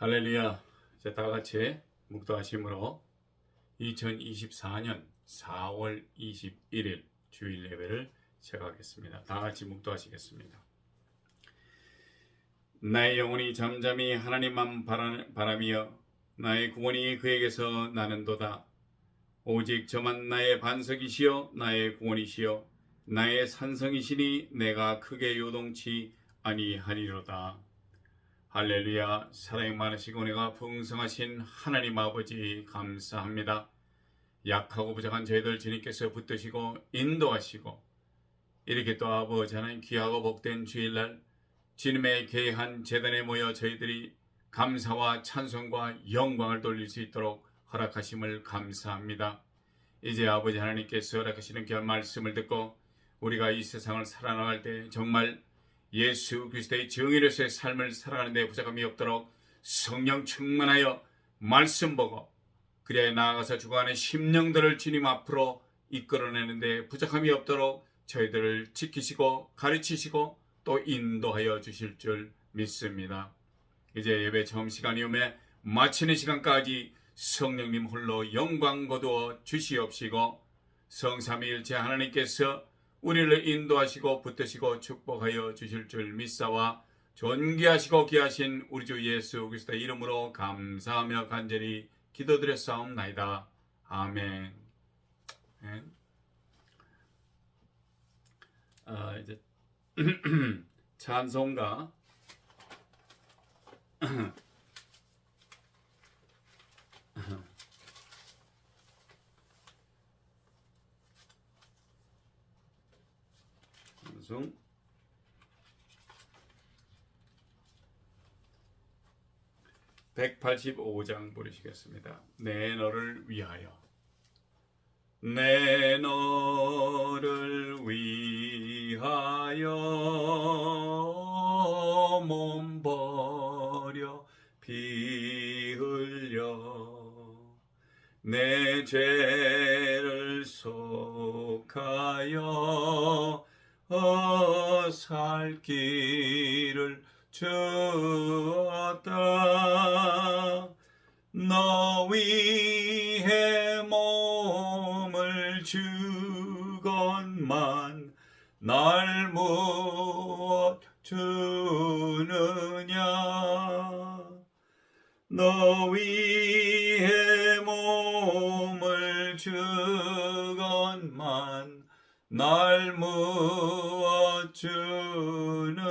할렐루야. 이제 다 같이 묵도하심으로 2024년 4월 21일 주일 예배를 시작하겠습니다. 다 같이 묵도하시겠습니다. 나의 영혼이 잠잠히 하나님만 바라며 나의 구원이 그에게서 나는도다. 오직 저만 나의 반석이시여 나의 구원이시여 나의 산성이시니 내가 크게 요동치 아니하리로다. 할렐루야. 사랑이 많으시고 은혜가 풍성하신 하나님 아버지 감사합니다. 약하고 부족한 저희들 주님께서 붙드시고 인도하시고 이렇게 또 아버지 하나님 귀하고 복된 주일날 주님의 계한 제단에 모여 저희들이 감사와 찬송과 영광을 돌릴 수 있도록 허락하심을 감사합니다. 이제 아버지 하나님께서 허락하시는 귀한 말씀을 듣고 우리가 이 세상을 살아나갈 때 정말 예수 그리스도의 정의로서의 삶을 살아가는 데 부족함이 없도록 성령 충만하여 말씀 보고 그래야 나아가서 죽어가는 심령들을 주님 앞으로 이끌어내는 데 부족함이 없도록 저희들을 지키시고 가르치시고 또 인도하여 주실 줄 믿습니다. 이제 예배 처음 시간이 오매 마치는 시간까지 성령님 홀로 영광 거두어 주시옵시고 성삼위일체 하나님께서 우리를 인도하시고 붙드시고 축복하여 주실 줄 믿사와 존귀하시고 귀하신 우리 주 예수 그리스도의 이름으로 감사하며 간절히 기도드렸사옵나이다. 아멘. 이제 찬송가 찬송 185장 부르시겠습니다. 내 너를 위하여 내 너를 위하여 몸 버려 피 흘려 내 죄를 속하여 살 길을 주었다. 너 위해 몸을 주건만 날 무엇 주느냐. 너 위해 몸을 주건만 날 무엇 주느냐.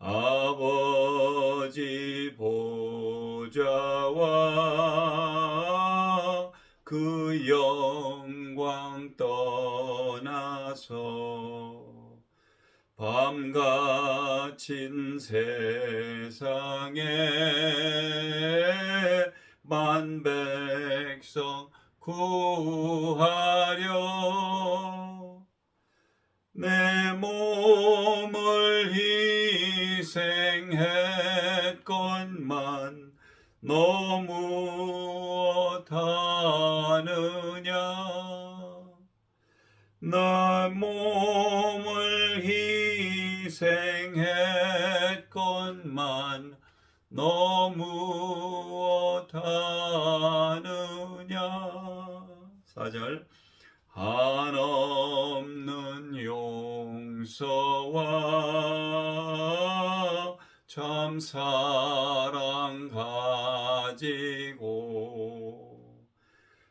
아버지 보좌와 그 영광 떠나서 밤같은 세상에 만백성 구하려 내 몸을 희생했건만 너 무엇하느냐. 내 몸을 희생했건만 너 무엇하느냐. 4절 한없는 용서와 참 사랑 가지고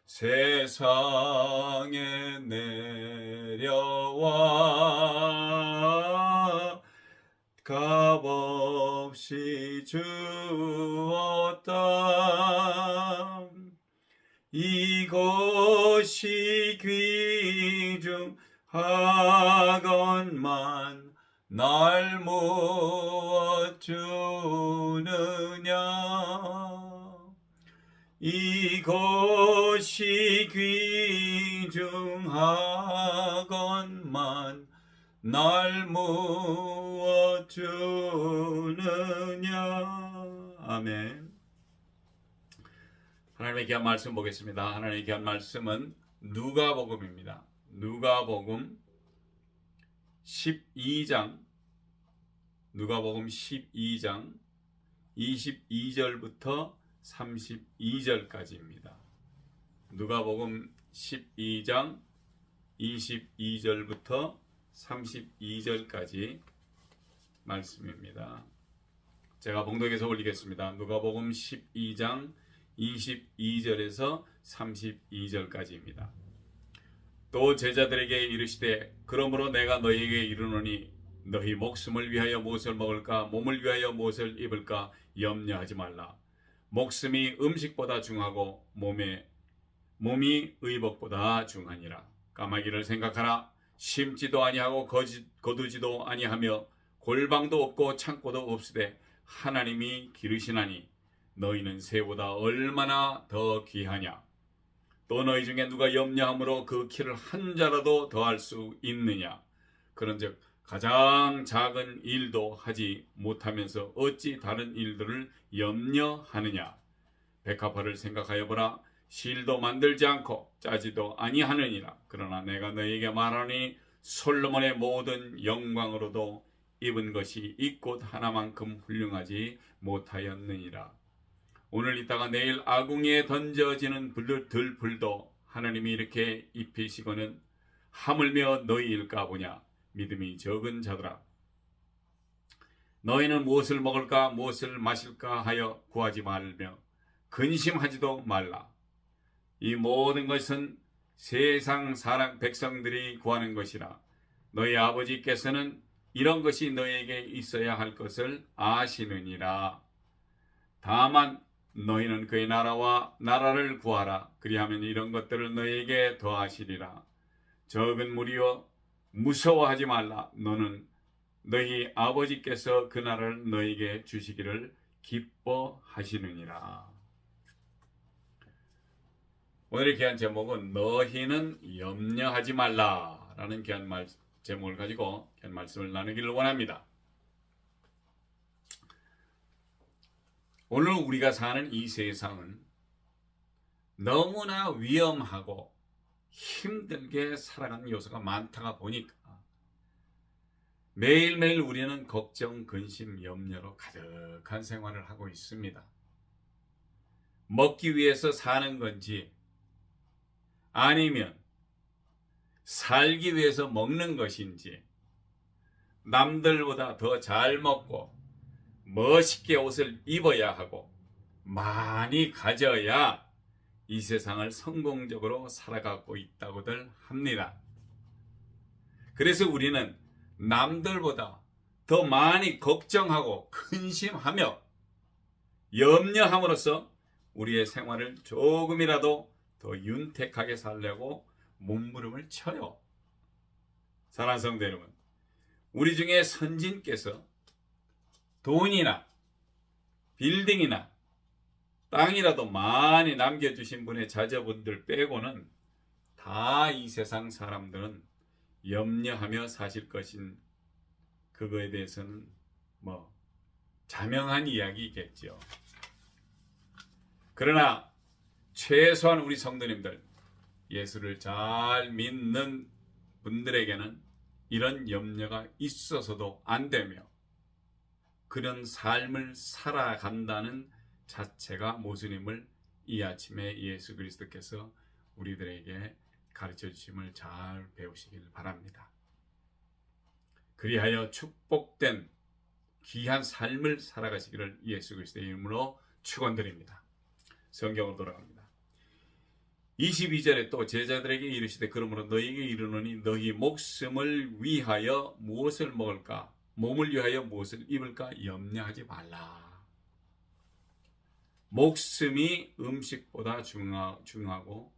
세상에 내려와 값없이 주었다. 이것이 귀중하건만 날 무엇 주느냐. 이것이 귀중하건만 날 무엇 주느냐. 아멘. 하나님의 귀한 말씀 보겠습니다. 하나님의 귀한 말씀은 누가복음입니다. 누가복음 12장 누가복음 12장 22절부터 32절까지입니다. 누가복음 12장 22절부터 32절까지 말씀입니다. 제가 봉독해서 올리겠습니다. 누가복음 12장 22절에서 32절까지입니다. 또 제자들에게 이르시되 그러므로 내가 너희에게 이르노니 너희 목숨을 위하여 무엇을 먹을까 몸을 위하여 무엇을 입을까 염려하지 말라. 목숨이 음식보다 중하고 몸이 의복보다 중하니라. 까마귀를 생각하라. 심지도 아니하고 거두지도 아니하며 골방도 없고 창고도 없으되 하나님이 기르시나니 너희는 새보다 얼마나 더 귀하냐. 또 너희 중에 누가 염려함으로 그 키를 한 자라도 더할 수 있느냐. 그런즉 가장 작은 일도 하지 못하면서 어찌 다른 일들을 염려하느냐. 백합화를 생각하여 보라. 실도 만들지 않고 짜지도 아니하느니라. 그러나 내가 너희에게 말하니 솔로몬의 모든 영광으로도 입은 것이 이 꽃 하나만큼 훌륭하지 못하였느니라. 오늘 있다가 내일 아궁이에 던져지는 들불도 하나님이 이렇게 입히시거는 하물며 너희일까 보냐. 믿음이 적은 자들아, 너희는 무엇을 먹을까 무엇을 마실까 하여 구하지 말며 근심하지도 말라. 이 모든 것은 세상 사람 백성들이 구하는 것이라. 너희 아버지께서는 이런 것이 너희에게 있어야 할 것을 아시느니라. 다만 너희는 그의 나라와 나라를 구하라. 그리하면 이런 것들을 너희에게 더하시리라. 적은 무리여 무서워하지 말라. 너는 너희 아버지께서 그 나라를 너희에게 주시기를 기뻐하시느니라. 오늘의 귀한 제목은 너희는 염려하지 말라 라는 귀한 제목을 가지고 귀한 말씀을 나누기를 원합니다. 오늘 우리가 사는 이 세상은 너무나 위험하고 힘들게 살아가는 요소가 많다가 보니까 매일매일 우리는 걱정, 근심, 염려로 가득한 생활을 하고 있습니다. 먹기 위해서 사는 건지 아니면 살기 위해서 먹는 것인지, 남들보다 더 잘 먹고 멋있게 옷을 입어야 하고 많이 가져야 이 세상을 성공적으로 살아가고 있다고들 합니다. 그래서 우리는 남들보다 더 많이 걱정하고 근심하며 염려함으로써 우리의 생활을 조금이라도 더 윤택하게 살려고 몸부림을 쳐요. 사랑하는 성도 여러분, 우리 중에 선진께서 돈이나 빌딩이나 땅이라도 많이 남겨주신 분의 자녀분들 빼고는 다 이 세상 사람들은 염려하며 사실 것인 그거에 대해서는 자명한 이야기겠죠. 그러나 최소한 우리 성도님들, 예수를 잘 믿는 분들에게는 이런 염려가 있어서도 안 되며 그런 삶을 살아간다는 자체가 무엇임을 이 아침에 예수 그리스도께서 우리들에게 가르쳐 주심을 잘 배우시길 바랍니다. 그리하여 축복된 귀한 삶을 살아가시기를 예수 그리스도의 이름으로 축원드립니다. 성경으로 돌아갑니다. 22절에 또 제자들에게 이르시되 그러므로 너희에게 이르노니 너희 목숨을 위하여 무엇을 먹을까 몸을 위하여 무엇을 입을까 염려하지 말라. 목숨이 음식보다 중하고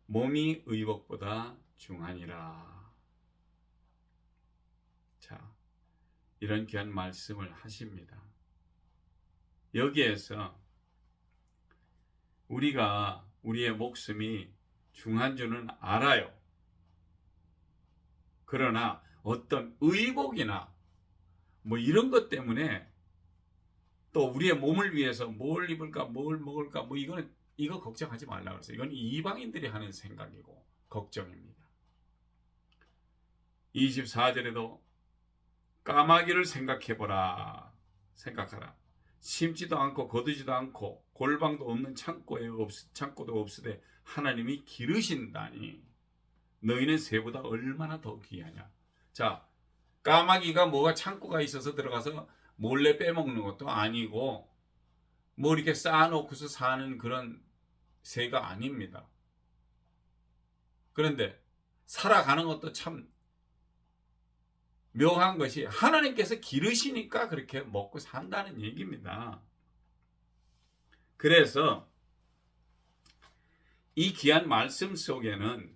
몸이 의복보다 중하니라. 자, 이런 귀한 말씀을 하십니다. 여기에서 우리가 우리의 목숨이 중한 줄은 알아요. 그러나 어떤 의복이나 이런 것 때문에 또 우리의 몸을 위해서 뭘 입을까 뭘 먹을까 이거 걱정하지 말라 그래서 이건 이방인들이 하는 생각이고 걱정입니다. 24절에도 까마귀를 생각하라. 심지도 않고 거두지도 않고 골방도 없는 창고도 없으되 하나님이 기르신다니 너희는 새보다 얼마나 더 귀하냐. 자, 까마귀가 뭐가 창고가 있어서 들어가서 몰래 빼먹는 것도 아니고 뭐 이렇게 쌓아놓고서 사는 그런 새가 아닙니다. 그런데 살아가는 것도 참 묘한 것이 하나님께서 기르시니까 그렇게 먹고 산다는 얘기입니다. 그래서 이 귀한 말씀 속에는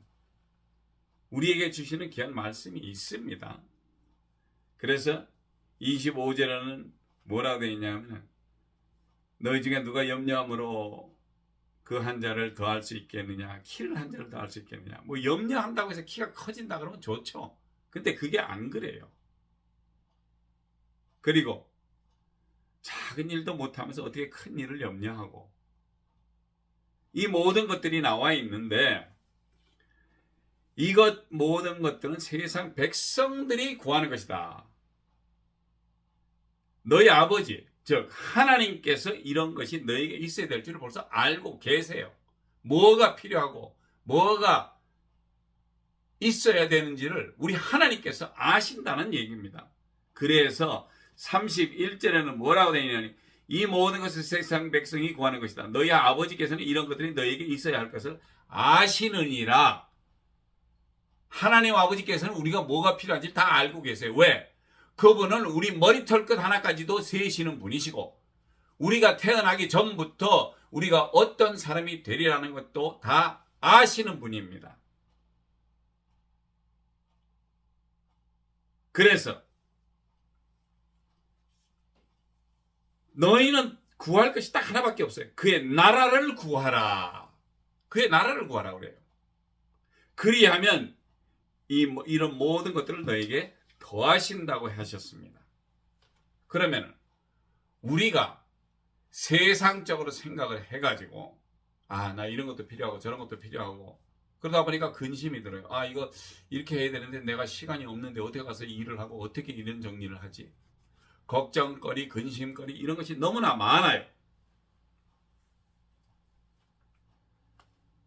우리에게 주시는 귀한 말씀이 있습니다. 그래서 25절에는 뭐라고 되어 있냐면 너희 중에 누가 염려함으로 그 한 자를 더할 수 있겠느냐, 키를 한 자를 더할 수 있겠느냐. 뭐 염려한다고 해서 키가 커진다 그러면 좋죠. 근데 그게 안 그래요. 그리고 작은 일도 못하면서 어떻게 큰 일을 염려하고, 이 모든 것들이 나와 있는데 이것 모든 것들은 세상 백성들이 구하는 것이다. 너희 아버지 즉 하나님께서 이런 것이 너에게 있어야 될 줄을 벌써 알고 계세요. 뭐가 필요하고 뭐가 있어야 되는지를 우리 하나님께서 아신다는 얘기입니다. 그래서 31절에는 뭐라고 되어 있냐니 이 모든 것을 세상 백성이 구하는 것이다. 너희 아버지께서는 이런 것들이 너에게 있어야 할 것을 아시느니라. 하나님 아버지께서는 우리가 뭐가 필요한지 다 알고 계세요. 왜? 그분은 우리 머리털 끝 하나까지도 세시는 분이시고 우리가 태어나기 전부터 우리가 어떤 사람이 되리라는 것도 다 아시는 분입니다. 그래서 너희는 구할 것이 딱 하나밖에 없어요. 그의 나라를 구하라. 그의 나라를 구하라 그래요. 그리하면 이런 모든 것들을 너에게 더하신다고 하셨습니다. 그러면 우리가 세상적으로 생각을 해가지고 나 이런 것도 필요하고 저런 것도 필요하고 그러다 보니까 근심이 들어요. 이거 이렇게 해야 되는데 내가 시간이 없는데 어떻게 가서 일을 하고 어떻게 이런 정리를 하지? 걱정거리, 근심거리 이런 것이 너무나 많아요.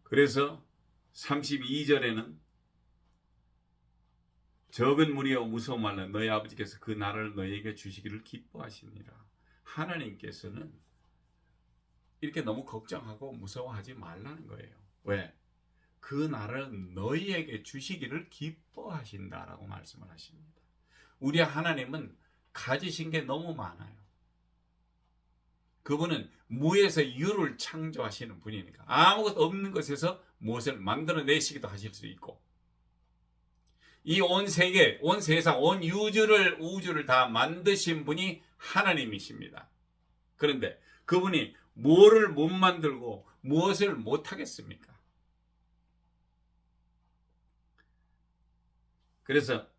그래서 32절에는 적은 무리여 무서워 말라. 너희 아버지께서 그 나라를 너희에게 주시기를 기뻐하시니라. 하나님께서는 이렇게 너무 걱정하고 무서워하지 말라는 거예요. 왜? 그 나라를 너희에게 주시기를 기뻐하신다라고 말씀을 하십니다. 우리 하나님은 가지신 게 너무 많아요. 그분은 무에서 유를 창조하시는 분이니까 아무것도 없는 것에서 무엇을 만들어내시기도 하실 수 있고 이 온 세계, 온 세상, 온 우주를 다 만드신 분이 하나님이십니다. 그런데 그분이 뭐를 못 만들고 무엇을 못 하겠습니까? 그래서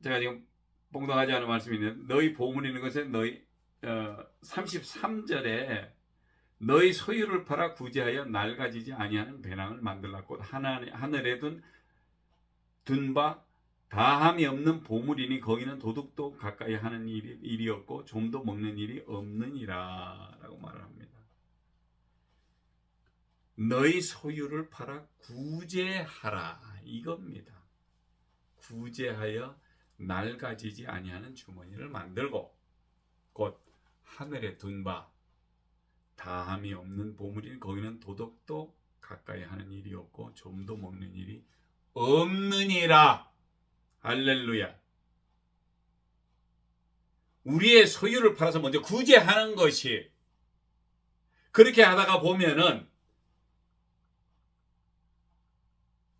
제가 지금 봉독하지 않은 말씀이 있는데 너희 보물이 있는 것은 너희 33절에 너희 소유를 팔아 구제하여 낡아지지 아니하는 배낭을 만들라. 곧 하늘에 둔 바 다함이 없는 보물이니 거기는 도둑도 가까이 하는 일이 없고 좀도 먹는 일이 없느니라 라고 말을 합니다. 너희 소유를 팔아 구제하라 이겁니다. 구제하여 낡아지지 아니하는 주머니를 만들고 곧 하늘에 둔 바 다함이 없는 보물이니 거기는 도둑도 가까이 하는 일이 없고 좀도 먹는 일이 없느니라. 할렐루야. 우리의 소유를 팔아서 먼저 구제하는 것이 그렇게 하다가 보면은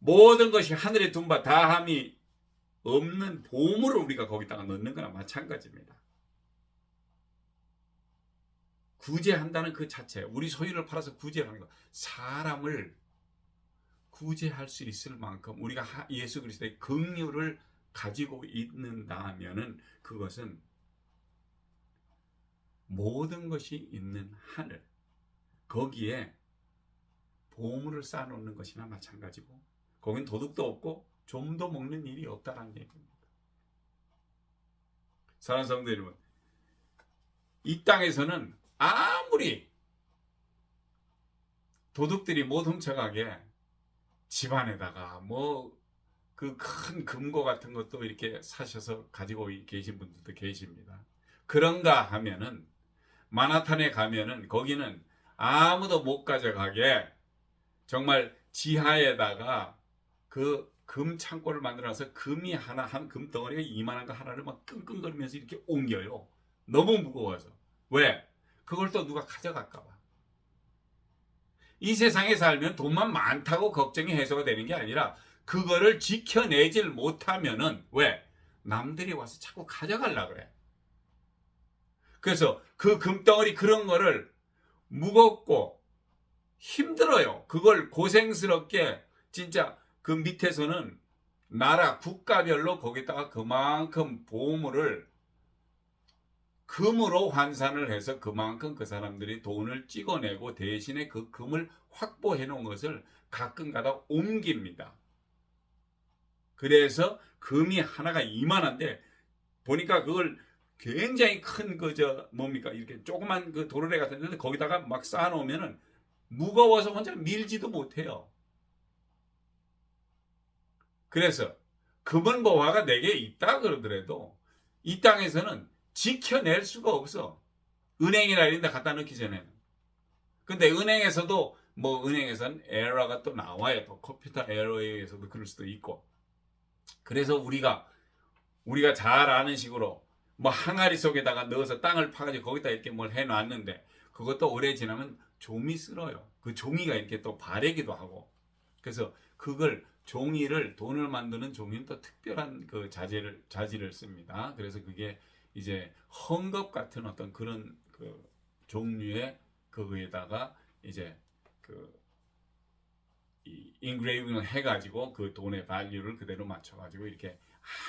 모든 것이 하늘에 둔 바 다함이 없는 보물을 우리가 거기다가 넣는 거나 마찬가지입니다. 구제한다는 그 자체, 우리 소유를 팔아서 구제하는 것, 사람을 구제할 수 있을 만큼 우리가 예수 그리스도의 긍휼을 가지고 있는다면은 그것은 모든 것이 있는 하늘 거기에 보물을 쌓아놓는 것이나 마찬가지고 거긴 도둑도 없고 좀도 먹는 일이 없다라는 얘기입니다. 사랑하는 성도 여러분, 이 땅에서는 아무리 도둑들이 못 훔쳐가게 집안에다가 뭐 그 큰 금고 같은 것도 이렇게 사셔서 가지고 계신 분들도 계십니다. 그런가 하면은 마나탄에 가면은 거기는 아무도 못 가져가게 정말 지하에다가 그 금 창고를 만들어서 금이 하나, 한 금 덩어리가 이만한 거 하나를 막 끙끙거리면서 이렇게 옮겨요. 너무 무거워서. 왜? 그걸 또 누가 가져갈까 봐. 이 세상에 살면 돈만 많다고 걱정이 해소가 되는 게 아니라 그거를 지켜내질 못하면은 왜? 남들이 와서 자꾸 가져가려고 그래. 그래서 그 금덩어리 그런 거를 무겁고 힘들어요. 그걸 고생스럽게 진짜 그 밑에서는 나라 국가별로 거기다가 그만큼 보물을 금으로 환산을 해서 그만큼 그 사람들이 돈을 찍어내고 대신에 그 금을 확보해 놓은 것을 가끔가다 옮깁니다. 그래서 금이 하나가 이만한데 보니까 그걸 굉장히 큰 뭡니까 이렇게 조그만 그 도르래 같은 데는 거기다가 막 쌓아놓으면은 무거워서 혼자 밀지도 못해요. 그래서 금은 뭐 화가 4개 있다 그러더라도 이 땅에서는 지켜낼 수가 없어. 은행이나 이런 데 갖다 넣기 전에는. 근데 은행에서도 뭐 은행에서는 에러가 또 나와요. 또 컴퓨터 에러에 의해서도 그럴 수도 있고. 그래서 우리가 잘 아는 식으로 뭐 항아리 속에다가 넣어서 땅을 파가지고 거기다 이렇게 뭘 해놨는데 그것도 오래 지나면 좀이 쓸어요. 그 종이가 이렇게 또 바래기도 하고. 그래서 그걸 종이를 돈을 만드는 종이는 또 특별한 그 자질을 씁니다. 그래서 그게 이제 헝겊 같은 어떤 그런 그 종류의 그거에다가 이제 그 인그레이빙을 해가지고 그 돈의 밸류를 그대로 맞춰가지고 이렇게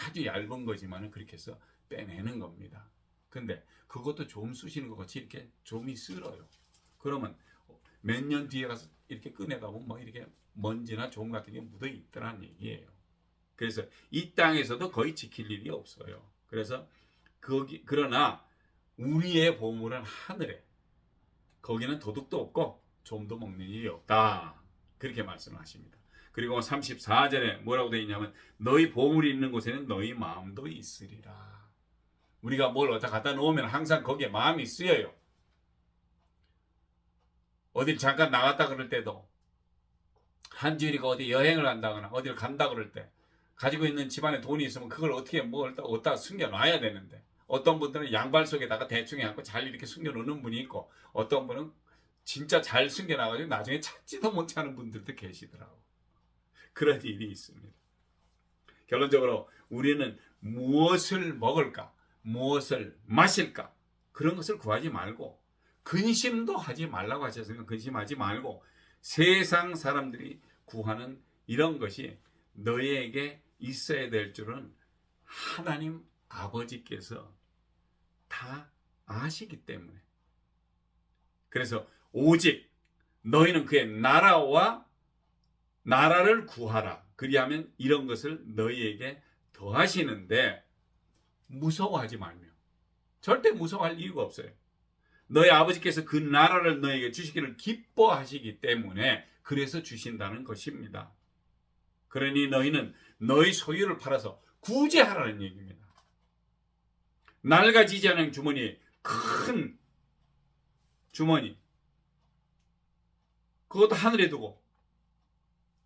아주 얇은 거지만은 그렇게 해서 빼내는 겁니다. 근데 그것도 좀 쑤시는 것 같이 이렇게 좀이 쓸어요. 그러면 몇 년 뒤에 가서 이렇게 꺼내가보면 뭐 이렇게 먼지나 좀 같은 게 묻어 있더라는 얘기예요. 그래서 이 땅에서도 거의 지킬 일이 없어요. 그래서 그러나 우리의 보물은 하늘에, 거기는 도둑도 없고 좀도 먹는 일이 없다. 그렇게 말씀하십니다. 그리고 34절에 뭐라고 되어 있냐면 너희 보물이 있는 곳에는 너희 마음도 있으리라. 우리가 뭘 어디다 갖다 놓으면 항상 거기에 마음이 쓰여요. 어딜 잠깐 나갔다 그럴 때도 한주일이가 어디 여행을 간다거나 어딜 간다 그럴 때 가지고 있는 집안에 돈이 있으면 그걸 어떻게 뭘 어디다 숨겨놔야 되는데 어떤 분들은 양발 속에다가 대충 해갖고 잘 이렇게 숨겨놓는 분이 있고 어떤 분은 진짜 잘 숨겨놔가지고 나중에 찾지도 못하는 분들도 계시더라고. 그런 일이 있습니다. 결론적으로 우리는 무엇을 먹을까, 무엇을 마실까 그런 것을 구하지 말고 근심도 하지 말라고 하셨으니까 근심하지 말고 세상 사람들이 구하는 이런 것이 너희에게 있어야 될 줄은 하나님 아버지께서 다 아시기 때문에. 그래서 오직 너희는 그의 나라를 구하라. 그리하면 이런 것을 너희에게 더하시는데 무서워하지 말며. 절대 무서워할 이유가 없어요. 너희 아버지께서 그 나라를 너희에게 주시기를 기뻐하시기 때문에 그래서 주신다는 것입니다. 그러니 너희는 너희 소유를 팔아서 구제하라는 얘기입니다. 낡아지지 않은 주머니, 큰 주머니, 그것도 하늘에 두고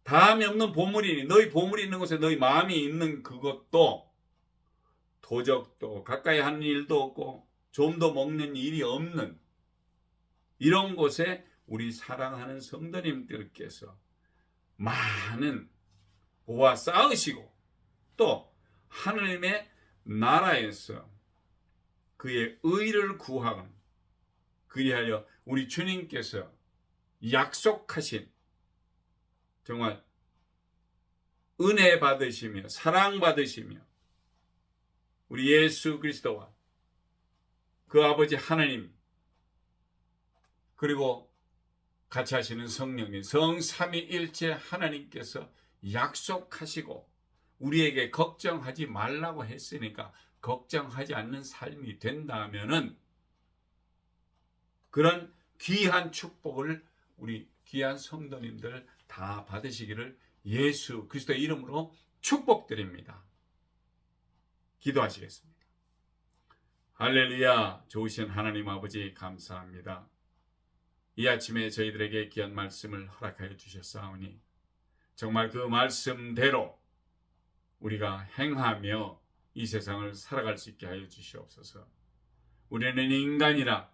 다음이 없는 보물이니 너희 보물이 있는 곳에 너희 마음이 있는 그것도 도적도 가까이 하는 일도 없고 좀도 먹는 일이 없는 이런 곳에 우리 사랑하는 성도님들께서 많은 보화 쌓으시고 또 하나님의 나라에서 그의 의를 구하건 그리하여 우리 주님께서 약속하신 정말 은혜 받으시며 사랑 받으시며 우리 예수 그리스도와 그 아버지 하나님 그리고 같이 하시는 성령님 성삼위일체 하나님께서 약속하시고 우리에게 걱정하지 말라고 했으니까 걱정하지 않는 삶이 된다면은 그런 귀한 축복을 우리 귀한 성도님들 다 받으시기를 예수 그리스도의 이름으로 축복드립니다. 기도하시겠습니다. 할렐루야. 좋으신 하나님 아버지 감사합니다. 이 아침에 저희들에게 귀한 말씀을 허락하여 주셨사오니 정말 그 말씀대로 우리가 행하며 이 세상을 살아갈 수 있게 하여 주시옵소서. 우리는 인간이라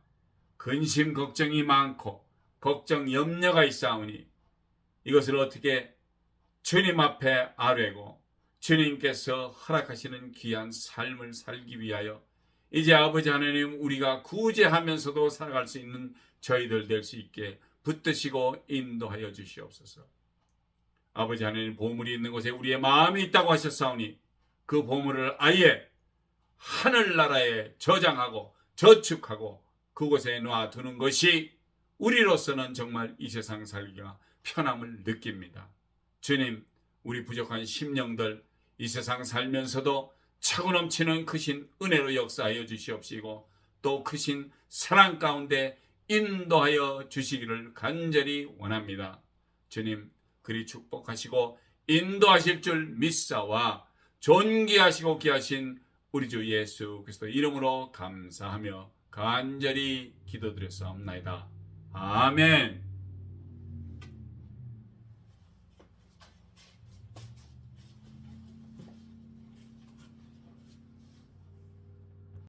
근심 걱정이 많고 걱정 염려가 있사오니 이것을 어떻게 주님 앞에 아뢰고 주님께서 허락하시는 귀한 삶을 살기 위하여 이제 아버지 하나님 우리가 구제하면서도 살아갈 수 있는 저희들 될 수 있게 붙드시고 인도하여 주시옵소서. 아버지 하나님 보물이 있는 곳에 우리의 마음이 있다고 하셨사오니 그 보물을 아예 하늘나라에 저장하고 저축하고 그곳에 놔두는 것이 우리로서는 정말 이 세상 살기가 편함을 느낍니다. 주님, 우리 부족한 심령들 이 세상 살면서도 차고 넘치는 크신 은혜로 역사하여 주시옵시고 또 크신 사랑 가운데 인도하여 주시기를 간절히 원합니다. 주님, 그리 축복하시고 인도하실 줄 믿사와 존귀하시고 귀하신 우리 주 예수 그리스도 이름으로 감사하며 간절히 기도드렸사옵나이다. 아멘.